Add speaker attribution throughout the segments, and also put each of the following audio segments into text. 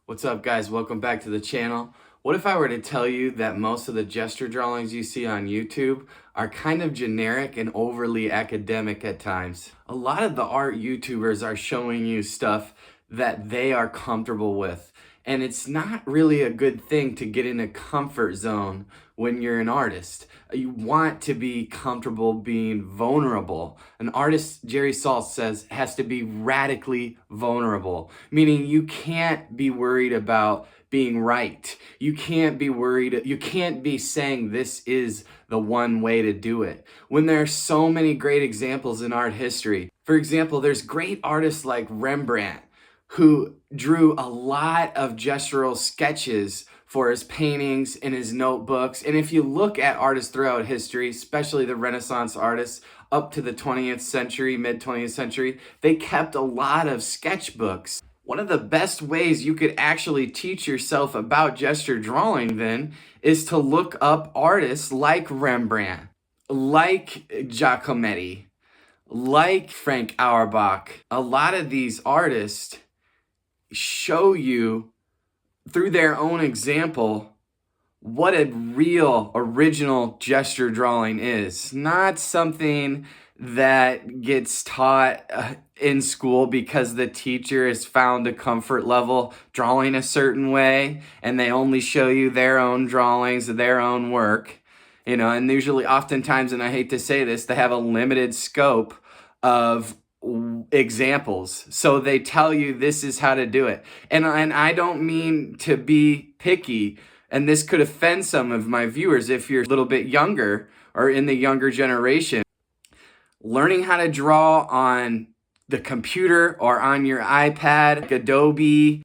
Speaker 1: What's up, guys? Welcome back to the channel. What if I were to tell you that most of the gesture drawings you see on YouTube are kind of generic and overly academic at times? A lot of the art YouTubers are showing you stuff that they are comfortable with, and it's not really a good thing to get in a comfort zone when you're an artist. You want to be comfortable being vulnerable. An artist, Jerry Saltz says, has to be radically vulnerable, meaning you can't be worried about being right. You can't be worried, you can't be saying this is the one way to do it. When there are so many great examples in art history. For example, there's great artists like Rembrandt who drew a lot of gestural sketches for his paintings and his notebooks. And if you look at artists throughout history, especially the Renaissance artists up to the 20th century, mid 20th century, they kept a lot of sketchbooks. One of the best ways you could actually teach yourself about gesture drawing then is to look up artists like Rembrandt, like Giacometti, like Frank Auerbach. A lot of these artists show you through their own example what a real original gesture drawing is. Not something that gets taught in school because the teacher has found a comfort level drawing a certain way and they only show you their own drawings, their own work. And usually oftentimes, and I hate to say this, they have a limited scope of examples. So they tell you this is how to do it. And I don't mean to be picky, and this could offend some of my viewers if you're a little bit younger or in the younger generation. Learning how to draw on the computer or on your iPad, like Adobe,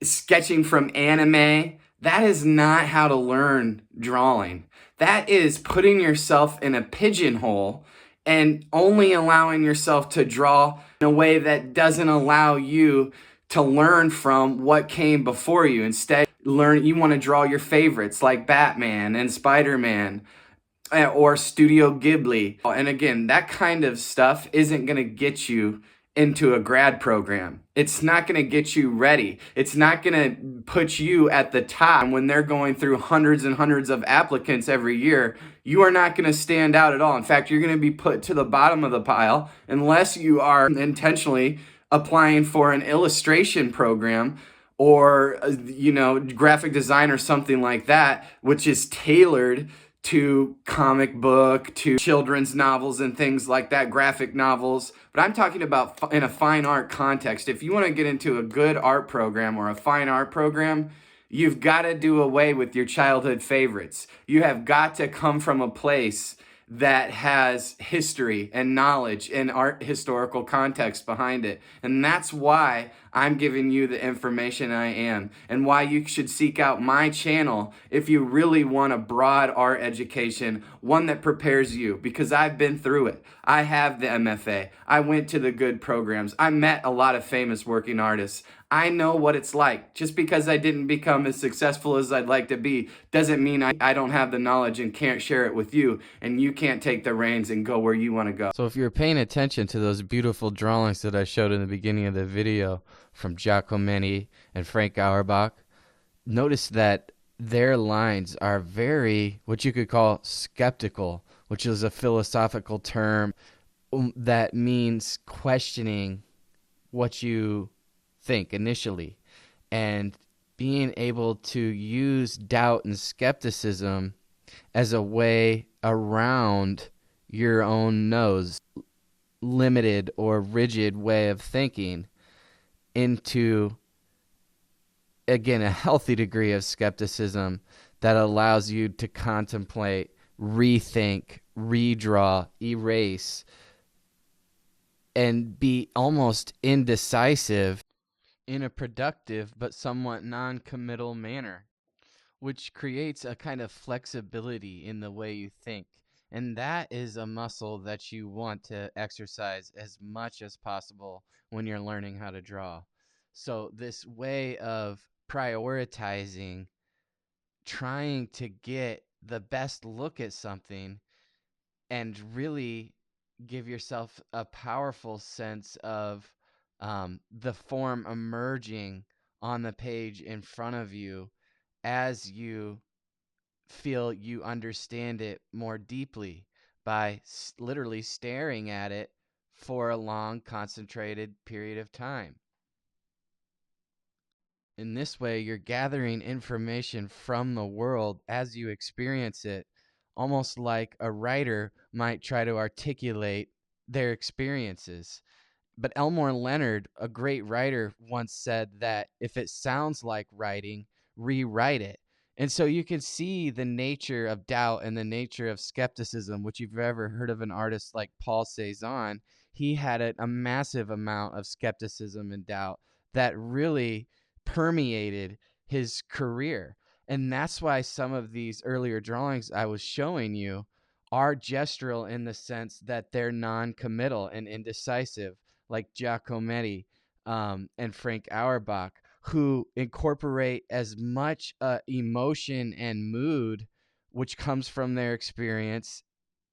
Speaker 1: sketching from anime, that is not how to learn drawing. That is putting yourself in a pigeonhole and only allowing yourself to draw in a way that doesn't allow you to learn from what came before you. Instead, you want to draw your favorites like Batman and Spider-Man or Studio Ghibli. And again, that kind of stuff isn't going to get you into a grad program. It's not going to get you ready. It's not going to put you at the top. When they're going through hundreds and hundreds of applicants every year, you are not going to stand out at all. In fact, you're going to be put to the bottom of the pile unless you are intentionally applying for an illustration program or graphic design or something like that, which is tailored to comic book, to children's novels and things like that, graphic novels. But I'm talking about in a fine art context. If you want to get into a good art program or a fine art program, you've got to do away with your childhood favorites. You have got to come from a place that has history and knowledge and art historical context behind it. And that's why I'm giving you the information I am, and why you should seek out my channel if you really want a broad art education, one that prepares you, because I've been through it. I have the MFA. I went to the good programs. I met a lot of famous working artists. I know what it's like. Just because I didn't become as successful as I'd like to be doesn't mean I don't have the knowledge and can't share it with you, and you can't take the reins and go where you want to go.
Speaker 2: So if you're paying attention to those beautiful drawings that I showed in the beginning of the video from Giacometti and Frank Auerbach, notice that their lines are very, what you could call skeptical, which is a philosophical term that means questioning what you think initially, and being able to use doubt and skepticism as a way around your own nose, limited or rigid way of thinking, into, again, a healthy degree of skepticism that allows you to contemplate, rethink, redraw, erase, and be almost indecisive in a productive but somewhat non-committal manner, which creates a kind of flexibility in the way you think. And that is a muscle that you want to exercise as much as possible when you're learning how to draw. So this way of prioritizing, trying to get the best look at something and really give yourself a powerful sense of the form emerging on the page in front of you as you feel you understand it more deeply by literally staring at it for a long, concentrated period of time. In this way, you're gathering information from the world as you experience it, almost like a writer might try to articulate their experiences. But Elmore Leonard, a great writer, once said that if it sounds like writing, rewrite it. And so you can see the nature of doubt and the nature of skepticism, which you've ever heard of an artist like Paul Cézanne. He had a massive amount of skepticism and doubt that really permeated his career. And that's why some of these earlier drawings I was showing you are gestural in the sense that they're non-committal and indecisive, like Giacometti and Frank Auerbach, who incorporate as much emotion and mood, which comes from their experience,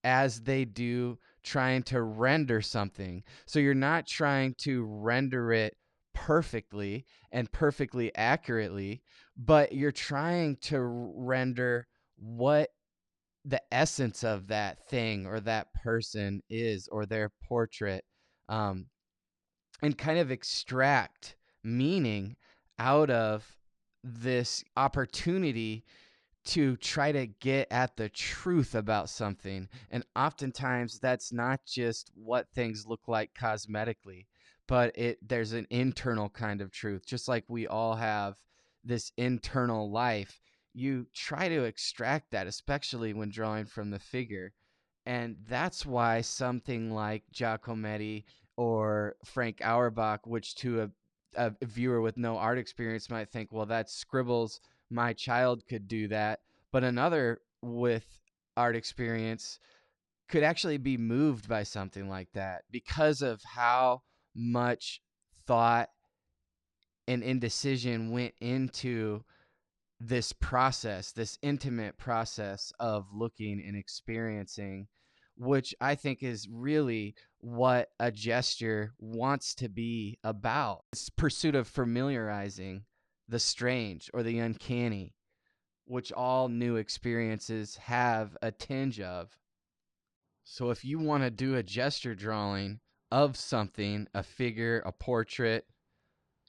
Speaker 2: as they do trying to render something. So you're not trying to render it perfectly and perfectly accurately, but you're trying to render what the essence of that thing or that person is, or their portrait, um, and kind of extract meaning out of this opportunity to try to get at the truth about something. And oftentimes that's not just what things look like cosmetically, but there's an internal kind of truth. Just like we all have this internal life, you try to extract that, especially when drawing from the figure. And that's why something like Giacometti or Frank Auerbach, which to a viewer with no art experience might think, well, that's scribbles, my child could do that. But another with art experience could actually be moved by something like that because of how much thought and indecision went into this process, this intimate process of looking and experiencing, which I think is really what a gesture wants to be about. It's pursuit of familiarizing the strange or the uncanny, which all new experiences have a tinge of. So if you want to do a gesture drawing of something, a figure, a portrait,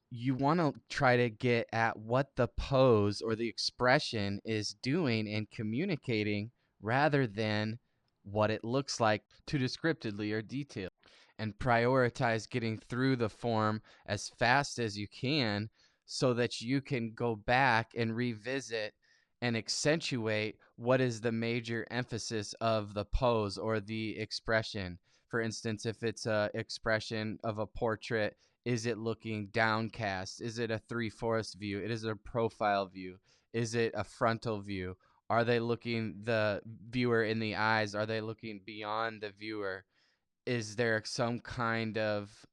Speaker 2: you want to try to get at what the pose or the expression is doing and communicating rather than what it looks like too descriptively or detailed. And prioritize getting through the form as fast as you can so that you can go back and revisit and accentuate what is the major emphasis of the pose or the expression. For instance, if it's a expression of a portrait, is it looking downcast? Is it a 3/4 view? Is it a profile view? Is it a frontal view? Are they looking the viewer in the eyes? Are they looking beyond the viewer? Is there some kind of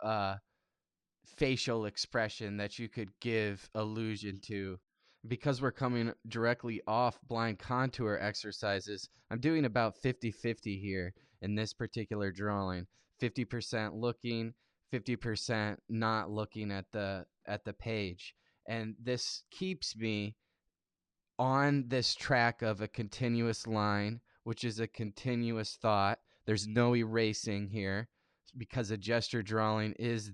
Speaker 2: facial expression that you could give allusion to? Because we're coming directly off blind contour exercises, I'm doing about 50-50 here in this particular drawing. 50% looking, 50% not looking at the page. And this keeps me on this track of a continuous line, which is a continuous thought. There's no erasing here because a gesture drawing is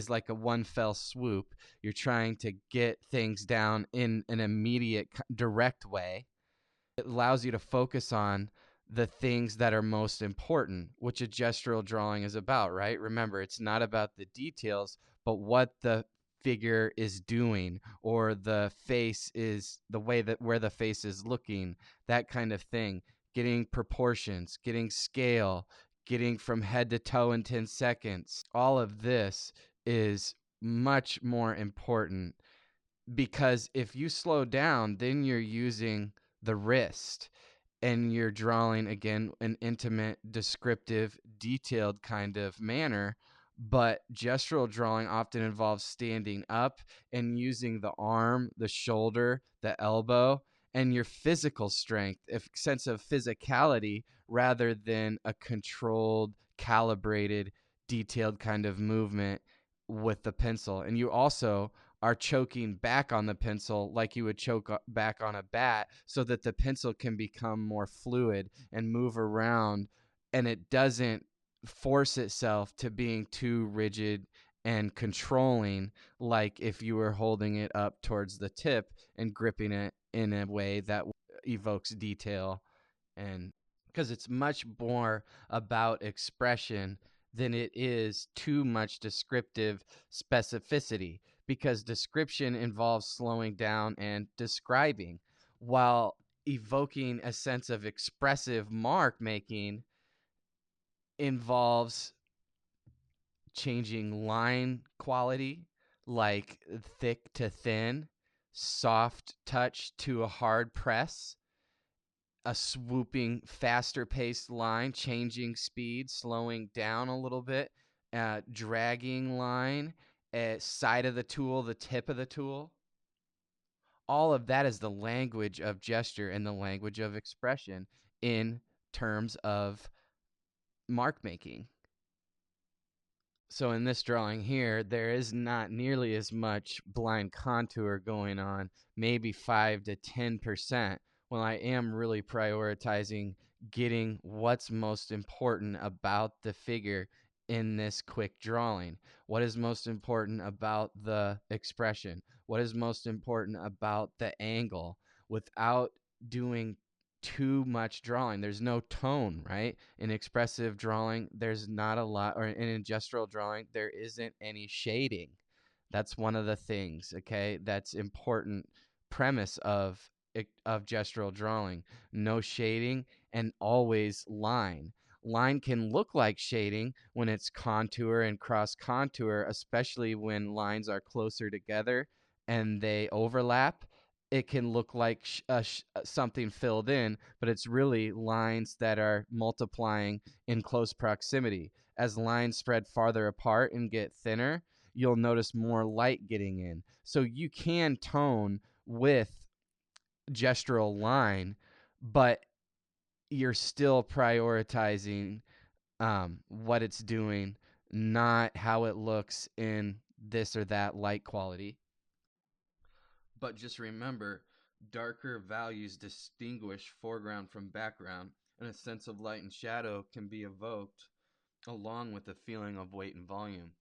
Speaker 2: like a one fell swoop. You're trying to get things down in an immediate, direct way. It allows you to focus on the things that are most important, which a gestural drawing is about, right? Remember, it's not about the details, but what the figure is doing, or the face is the way that where the face is looking, that kind of thing. Getting proportions, getting scale, getting from head to toe in 10 seconds. All of this is much more important because if you slow down, then you're using the wrist and you're drawing again an intimate, descriptive, detailed kind of manner. But gestural drawing often involves standing up and using the arm, the shoulder, the elbow, and your physical strength, a sense of physicality rather than a controlled, calibrated, detailed kind of movement with the pencil. And you also are choking back on the pencil like you would choke back on a bat, so that the pencil can become more fluid and move around, and it doesn't force itself to being too rigid and controlling, like if you were holding it up towards the tip and gripping it in a way that evokes detail. And because it's much more about expression than it is too much descriptive specificity, because description involves slowing down and describing, while evoking a sense of expressive mark making involves changing line quality, like thick to thin, soft touch to a hard press, a swooping, faster paced line, changing speed, slowing down a little bit, dragging line, side of the tool, the tip of the tool. All of that is the language of gesture and the language of expression in terms of mark making. So in this drawing here, there is not nearly as much blind contour going on, maybe 5 to 10%, when I am really prioritizing getting what's most important about the figure in this quick drawing. What is most important about the expression? What is most important about the angle, without doing too much drawing? There's no tone, right? In expressive drawing, there's not a lot, or in gestural drawing, there isn't any shading. That's one of the things, okay? That's important premise of gestural drawing. No shading, and always line. Line can look like shading when it's contour and cross contour, especially when lines are closer together and they overlap. It can look like something filled in, but it's really lines that are multiplying in close proximity. As lines spread farther apart and get thinner, you'll notice more light getting in. So you can tone with gestural line, but you're still prioritizing what it's doing, not how it looks in this or that light quality. But just remember, darker values distinguish foreground from background, and a sense of light and shadow can be evoked along with a feeling of weight and volume.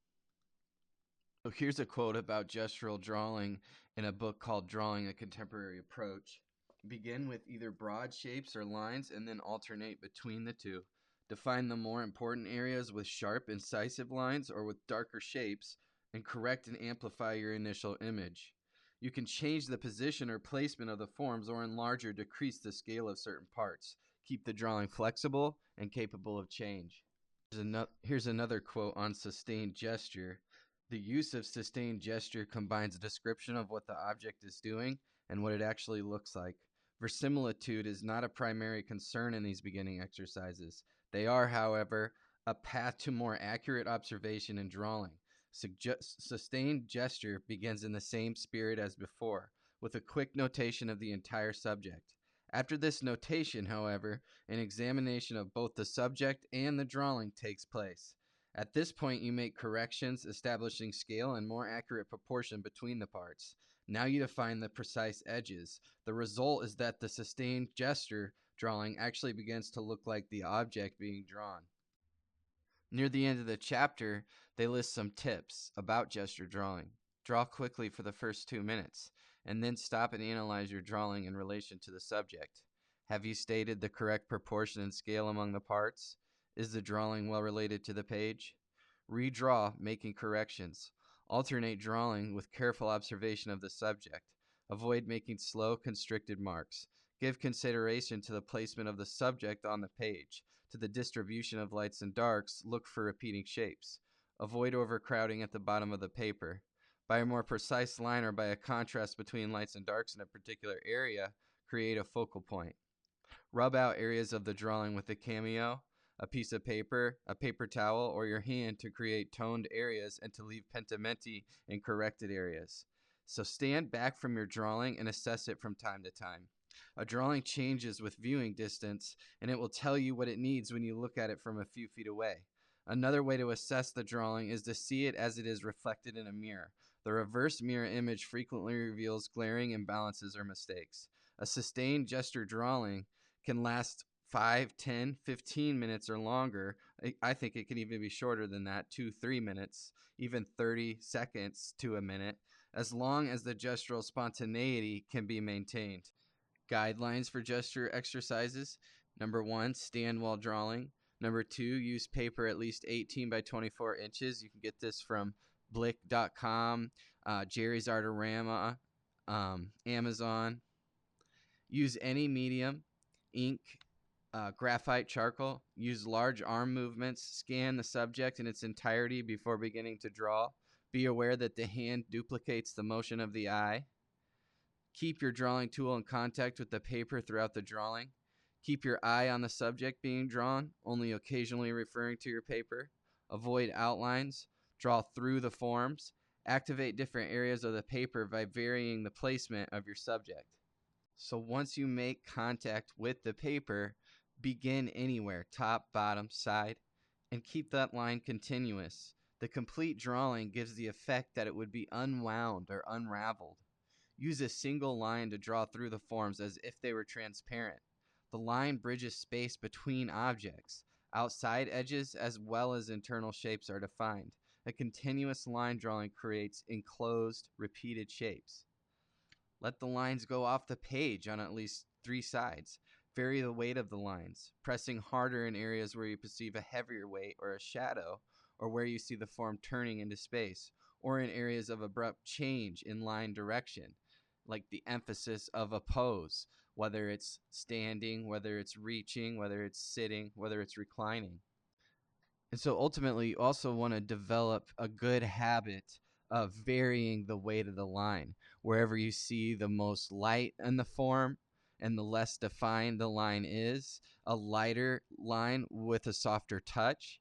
Speaker 2: So here's a quote about gestural drawing in a book called Drawing: A Contemporary Approach. Begin with either broad shapes or lines and then alternate between the two. Define the more important areas with sharp, incisive lines or with darker shapes, and correct and amplify your initial image. You can change the position or placement of the forms, or enlarge or decrease the scale of certain parts. Keep the drawing flexible and capable of change. Here's another quote on sustained gesture. The use of sustained gesture combines a description of what the object is doing and what it actually looks like. Verisimilitude is not a primary concern in these beginning exercises. They are, however, a path to more accurate observation and drawing. Sustained gesture begins in the same spirit as before, with a quick notation of the entire subject. After this notation, however, an examination of both the subject and the drawing takes place. At this point, you make corrections, establishing scale and more accurate proportion between the parts. Now you define the precise edges. The result is that the sustained gesture drawing actually begins to look like the object being drawn. Near the end of the chapter, they list some tips about gesture drawing. Draw quickly for the first 2 minutes, and then stop and analyze your drawing in relation to the subject. Have you stated the correct proportion and scale among the parts? Is the drawing well related to the page? Redraw, making corrections. Alternate drawing with careful observation of the subject. Avoid making slow, constricted marks. Give consideration to the placement of the subject on the page, to the distribution of lights and darks. Look for repeating shapes. Avoid overcrowding at the bottom of the paper. By a more precise line or by a contrast between lights and darks in a particular area, create a focal point. Rub out areas of the drawing with a cameo, a piece of paper, a paper towel, or your hand to create toned areas and to leave pentimenti in corrected areas. So stand back from your drawing and assess it from time to time. A drawing changes with viewing distance, and it will tell you what it needs when you look at it from a few feet away. Another way to assess the drawing is to see it as it is reflected in a mirror. The reverse mirror image frequently reveals glaring imbalances or mistakes. A sustained gesture drawing can last 5, 10, 15 minutes or longer. I think it can even be shorter than that, 2, 3 minutes, even 30 seconds to a minute, as long as the gestural spontaneity can be maintained. Guidelines for gesture exercises. Number 1, stand while drawing. Number 2, use paper at least 18 by 24 inches. You can get this from Blick.com, Jerry's Artorama, Amazon. Use any medium, ink, graphite, charcoal. Use large arm movements. Scan the subject in its entirety before beginning to draw. Be aware that the hand duplicates the motion of the eye. Keep your drawing tool in contact with the paper throughout the drawing. Keep your eye on the subject being drawn, only occasionally referring to your paper. Avoid outlines. Draw through the forms. Activate different areas of the paper by varying the placement of your subject. So once you make contact with the paper, begin anywhere, top, bottom, side, and keep that line continuous. The complete drawing gives the effect that it would be unwound or unraveled. Use a single line to draw through the forms as if they were transparent. The line bridges space between objects. Outside edges as well as internal shapes are defined. A continuous line drawing creates enclosed, repeated shapes. Let the lines go off the page on at least 3 sides. Vary the weight of the lines, pressing harder in areas where you perceive a heavier weight or a shadow, or where you see the form turning into space, or in areas of abrupt change in line direction, like the emphasis of a pose, whether it's standing, whether it's reaching, whether it's sitting, whether it's reclining. And so ultimately, you also want to develop a good habit of varying the weight of the line. Wherever you see the most light in the form and the less defined the line is, a lighter line with a softer touch,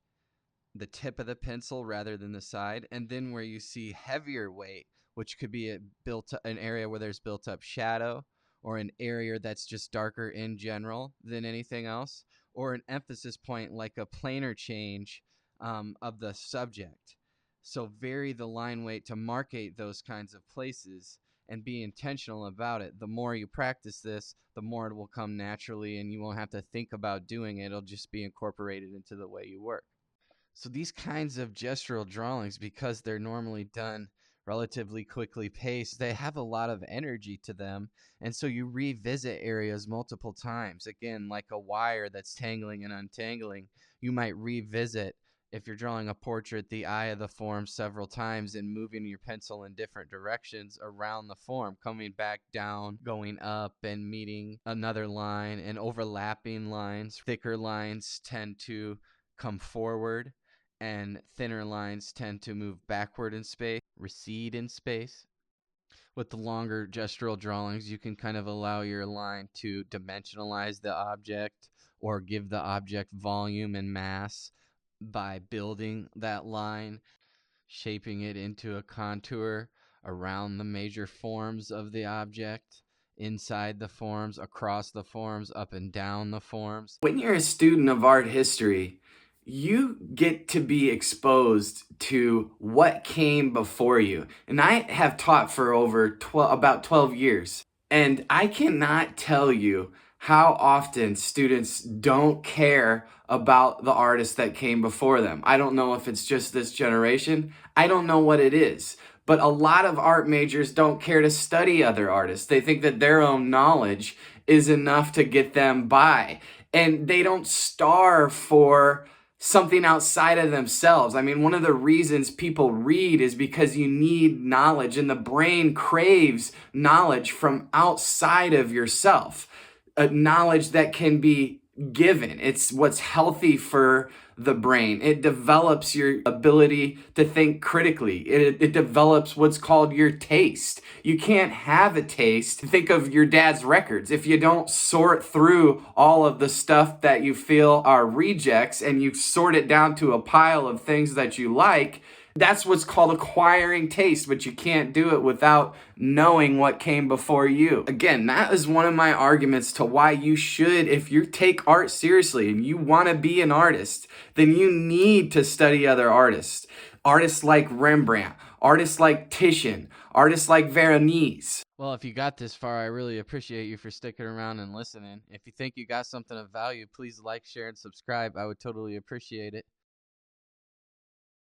Speaker 2: the tip of the pencil rather than the side. And then where you see heavier weight, which could be an area where there's built up shadow, or an area that's just darker in general than anything else, or an emphasis point like a planar change of the subject. So vary the line weight to markate those kinds of places and be intentional about it. The more you practice this, the more it will come naturally, and you won't have to think about doing it. It'll just be incorporated into the way you work. So these kinds of gestural drawings, because they're normally done relatively quickly paced, they have a lot of energy to them. And so you revisit areas multiple times. Again, like a wire that's tangling and untangling, you might revisit, if you're drawing a portrait, the eye of the form several times and moving your pencil in different directions around the form, coming back down, going up and meeting another line and overlapping lines. Thicker lines tend to come forward, and thinner lines tend to move backward in space, recede in space. With the longer gestural drawings, you can kind of allow your line to dimensionalize the object or give the object volume and mass by building that line, shaping it into a contour around the major forms of the object, inside the forms, across the forms, up and down the forms.
Speaker 1: When you're a student of art history, you get to be exposed to what came before you. And I have taught for about 12 years. And I cannot tell you how often students don't care about the artists that came before them. I don't know if it's just this generation. I don't know what it is. But a lot of art majors don't care to study other artists. They think that their own knowledge is enough to get them by. And they don't starve for something outside of themselves. I mean, one of the reasons people read is because you need knowledge, and the brain craves knowledge from outside of yourself, a knowledge that can be given. It's what's healthy for the brain. It develops your ability to think critically. It develops what's called your taste. You can't have a taste. Think of your dad's records. If you don't sort through all of the stuff that you feel are rejects and you sort it down to a pile of things that you like, that's what's called acquiring taste, but you can't do it without knowing what came before you. Again, that is one of my arguments to why you should, if you take art seriously and you want to be an artist, then you need to study other artists. Artists like Rembrandt, artists like Titian, artists like Veronese.
Speaker 2: Well, if you got this far, I really appreciate you for sticking around and listening. If you think you got something of value, please like, share, and subscribe. I would totally appreciate it.